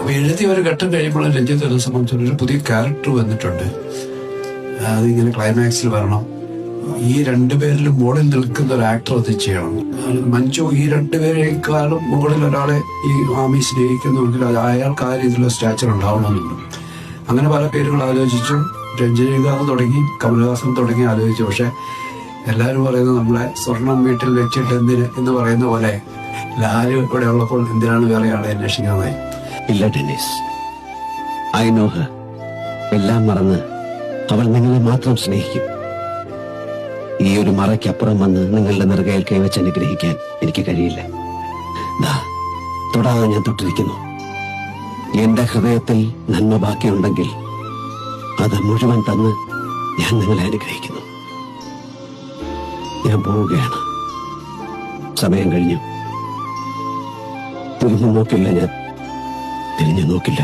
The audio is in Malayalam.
അപ്പൊ എഴുതി ഒരു ഘട്ടം കഴിയുമ്പോൾ രഞ്ജിത്തിനെ സംബന്ധിച്ചുള്ള ഒരു പുതിയ ക്യാരക്ടർ വന്നിട്ടുണ്ട്. അതിങ്ങനെ ക്ലൈമാക്സിൽ വരണം. ഈ രണ്ടുപേരിലും മുകളിൽ നിൽക്കുന്ന ഒരു ആക്ടർ അത് ചെയ്യണം. മഞ്ജു ഈ രണ്ടുപേരെക്കാളും മുകളിൽ ഒരാളെ ഈ ആമി സ്നേഹിക്കുന്നുണ്ടെങ്കിൽ അത് അയാൾക്ക് ആ രീതിയിലുള്ള സ്റ്റാച്ചർ ഉണ്ടാവണമെന്നുണ്ട്. അങ്ങനെ പല പേരുകൾ ആലോചിച്ചു. രഞ്ജനീകാന്ത് തുടങ്ങി, കമലഹാസൻ തുടങ്ങി ആലോചിച്ചു. പക്ഷെ എല്ലാവരും പറയുന്നത് നമ്മളെ സ്വർണം വീട്ടിൽ വെച്ചിട്ട് എന്തിന് എന്ന് പറയുന്ന പോലെ ലാല് ഇവിടെ ഉള്ളപ്പോൾ എന്തിനാണ് വേറെ ആളെ അന്വേഷിക്കുന്നത്? ഇല്ല ഡെന്നിസ്, ഐ നോ ഹർ. എല്ലാം മറന്ന് അവൾ നിങ്ങളെ മാത്രം സ്നേഹിക്കും. ഈ ഒരു മറയ്ക്കപ്പുറം വന്ന് നിങ്ങളുടെ നെറുകയിൽ കൈവച്ച് അനുഗ്രഹിക്കാൻ എനിക്ക് കഴിയില്ല. തൊടാതെ ഞാൻ തൊട്ടിരിക്കുന്നു. എന്റെ ഹൃദയത്തിൽ നന്മ ബാക്കിയുണ്ടെങ്കിൽ അത് മുഴുവൻ തന്ന് ഞാൻ നിങ്ങളെ അനുഗ്രഹിക്കുന്നു. ഞാൻ പോവുകയാണ്. സമയം കഴിഞ്ഞു. തിരിഞ്ഞു നോക്കില്ല.